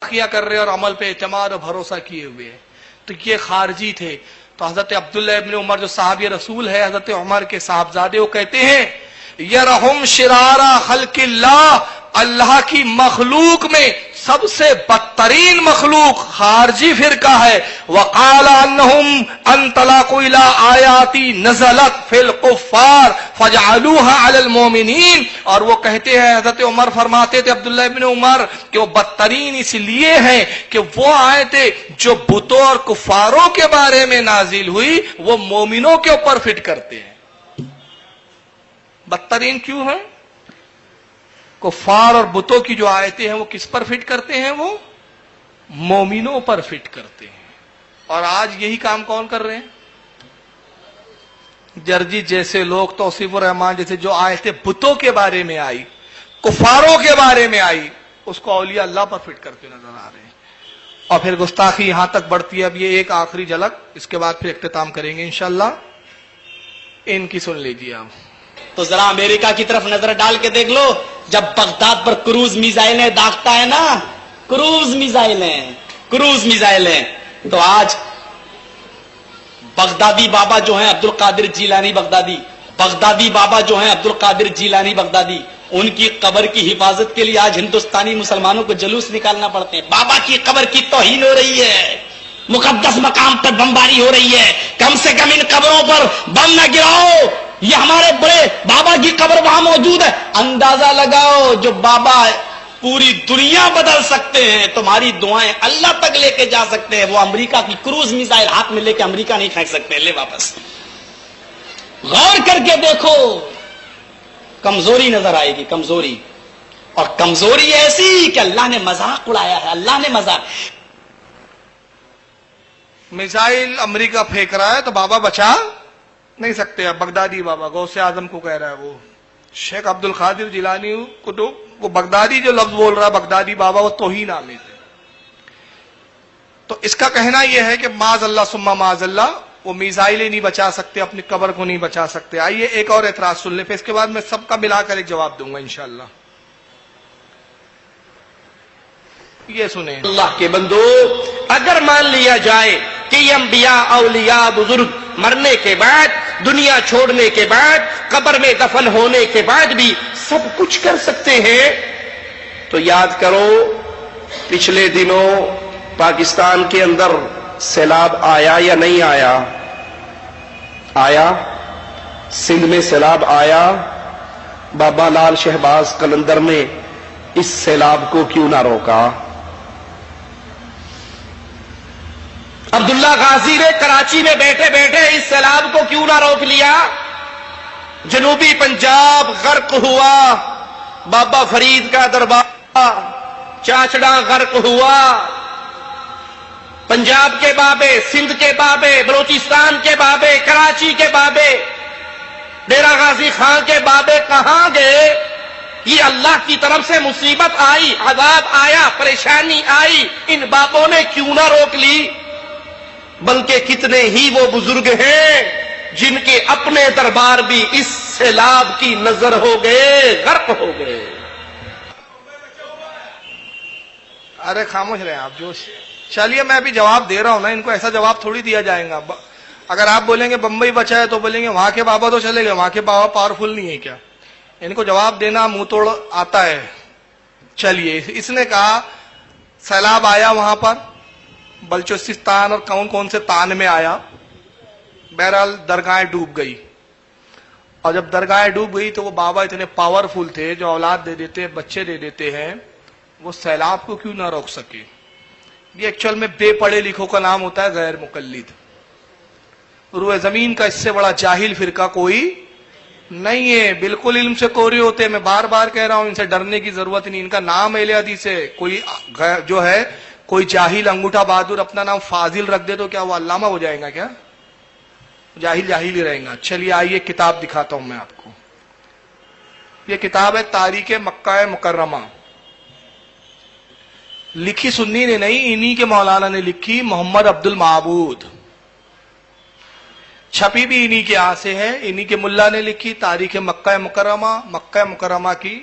किया कर रहे और अमल पे एतमाद और भरोसा किए हुए हैं। तो ये खारजी थे। तो हजरत अब्दुल्ला इब्न उमर जो साहब रसूल है, हजरत उमर के साहबजादे, वो कहते हैं यरहुम शिरारा खल्किल्लाह, अल्लाह की मखलूक में सबसे बदतरीन मखलूक खारजी फिरका है। वक़ाल अन्नहुम अनतलाकु इला आयाती नज़लत फिल कुफ़ार फजअलूहा अलल मोमिनीन। और वो कहते हैं, हजरत उमर फरमाते थे, अब्दुल्ला इब्न उमर, कि वो बदतरीन इसलिए हैं कि वो आयतें जो बुतों और कुफारों के बारे में नाजिल हुई वो मोमिनों के ऊपर फिट करते हैं। बदतरीन क्यों है? कुफार और बुतों की जो आयतें हैं वो किस पर फिट करते हैं? वो मोमिनों पर फिट करते हैं। और आज यही काम कौन कर रहे हैं? जर्जी जैसे लोग, तौसीफुर रहमान जैसे, जो आयतें बुतों के बारे में आई, कुफारों के बारे में आई, उसको औलिया अल्लाह पर फिट करते नजर आ रहे हैं। और फिर गुस्ताखी यहां तक बढ़ती है। अब ये एक आखिरी झलक, इसके बाद फिर इख्तिताम करेंगे इंशाअल्लाह। इनकी सुन लीजिए आप। तो जरा अमेरिका की तरफ नजर डाल के देख लो, जब बगदाद पर क्रूज मिसाइलें दागता है ना, क्रूज मिसाइलें, तो आज बगदादी बाबा जो हैं अब्दुल कादिर जीलानी बगदादी, उनकी कब्र की हिफाजत के लिए आज हिंदुस्तानी मुसलमानों को जुलूस निकालना पड़ते हैं। बाबा की कब्र की तौहीन हो रही है, मुकद्दस मकाम पर बमबारी हो रही है। कम से कम इन कब्रों पर बम न गिराओ। ये हमारे बड़े बाबा की कब्र वहां मौजूद है। अंदाजा लगाओ, जो बाबा पूरी दुनिया बदल सकते हैं, तुम्हारी दुआएं अल्लाह तक लेके जा सकते हैं, वो अमेरिका की क्रूज मिसाइल हाथ में लेके अमेरिका नहीं फेंक सकते। ले वापस। गौर करके देखो, कमजोरी नजर आएगी, कमजोरी। और कमजोरी ऐसी कि अल्लाह ने मजाक उड़ाया है, अल्लाह ने मजाक। मिसाइल अमेरिका फेंक रहा है तो बाबा बचा नहीं सकते। अब बगदादी बाबा गौसे आजम को कह रहा है, वो शेख अब्दुल कादिर जिलानी को, तो वो बगदादी जो लफ्ज बोल रहा है बगदादी बाबा, वो तौहीन आमेज़ है। तो इसका कहना यह है कि माज़अल्लाह सुम्मा माज़अल्लाह, वो मिसाइलें नहीं बचा सकते, अपनी कब्र को नहीं बचा सकते। आइए एक और एतराज सुन ले, फिर इसके बाद मैं सबका मिलाकर एक जवाब दूंगा इंशाअल्लाह। ये सुने। अल्लाह के बंदो, अगर मान लिया जाए कि ये अंबिया औलिया बुजुर्ग मरने के बाद, दुनिया छोड़ने के बाद, कब्र में दफन होने के बाद भी सब कुछ कर सकते हैं, तो याद करो पिछले दिनों पाकिस्तान के अंदर सैलाब आया या नहीं आया? आया। सिंध में सैलाब आया। बाबा लाल शहबाज कलंदर ने इस सैलाब को क्यों ना रोका? अब्दुल्ला गाजी ने कराची में बैठे बैठे इस सैलाब को क्यों ना रोक लिया? जनूबी पंजाब गर्क हुआ, बाबा फरीद का दरबार चाचड़ा गर्क हुआ, पंजाब के बाबे, सिंध के बाबे, बलोचिस्तान के बाबे, कराची के बाबे, डेरा गाजी खान के बाबे कहां गए? ये अल्लाह की तरफ से मुसीबत आई, अजाब आया, परेशानी आई, इन बाबों ने क्यों ना रोक ली? बल्कि कितने ही वो बुजुर्ग हैं जिनके अपने दरबार भी इस सैलाब की नजर हो गए, गर्क हो गए। अरे खामोश रहे आप, जोश। चलिए मैं अभी जवाब दे रहा हूं ना, इनको ऐसा जवाब थोड़ी दिया जाएगा। अगर आप बोलेंगे बंबई बचा है तो बोलेंगे वहां के बाबा तो चले गए, वहां के बाबा पावरफुल नहीं है क्या? इनको जवाब देना मुंह तोड़ आता है। चलिए, इसने कहा सैलाब आया वहां पर बलूचिस्तान और कौन कौन से तान में आया। बहरहाल दरगाहें डूब गई, और जब दरगाहें डूब गई तो वो बाबा इतने पावरफुल थे, जो औलाद दे देते हैं, बच्चे दे देते हैं, वो सैलाब को क्यों ना रोक सके? ये एक्चुअल में बेपढ़े लिखों का नाम होता है गैर मुकल्लिद। रूए जमीन का इससे बड़ा जाहिल फिरका कोई नहीं है। बिल्कुल इल्म से कोरे होते हैं। मैं बार बार कह रहा हूं, इनसे डरने की जरूरत नहीं। इनका नाम अहले हदीस है। कोई जो है, कोई जाहिल अंगूठा बहादुर अपना नाम फाजिल रख दे तो क्या वो अल्लामा हो जाएगा क्या? जाहिल जाहिल ही रहेगा। चलिए आइए किताब दिखाता हूं मैं आपको। ये किताब है तारीख मक्का मुकर्रमा, लिखी सुन्नी ने नहीं, इन्हीं के मौलाना ने लिखी, मोहम्मद अब्दुल महबूद। छपी भी इन्हीं के यहां से है, इन्हीं के मुल्ला ने लिखी। तारीख मक्का मुकर्रमा की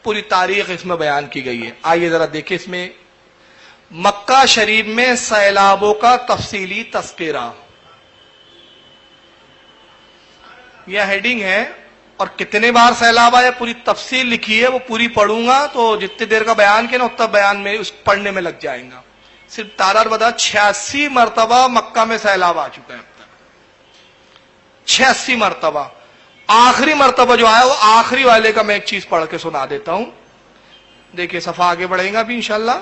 पूरी तारीख इसमें बयान की गई है। आइए जरा देखिए, इसमें مکہ شریف میں سیلابوں کا تفصیلی تذکرہ، یہ ہیڈنگ ہے، اور کتنے بار سیلاب آیا پوری تفصیل لکھی ہے، وہ پوری پڑھوں گا تو جتنے دیر کا بیان کیا نا اتنا بیان میں اس پڑھنے میں لگ جائیں گا۔ صرف تارار بتا 86 مرتبہ مکہ میں سیلاب آ چکا ہے اب تک، 86 مرتبہ۔ آخری مرتبہ جو آیا وہ آخری والے کا میں ایک چیز پڑھ کے سنا دیتا ہوں، دیکھیے صفحہ آگے بڑھیں گا بھی انشاءاللہ۔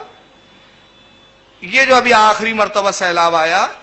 یہ جو ابھی آخری مرتبہ سیلاب آیا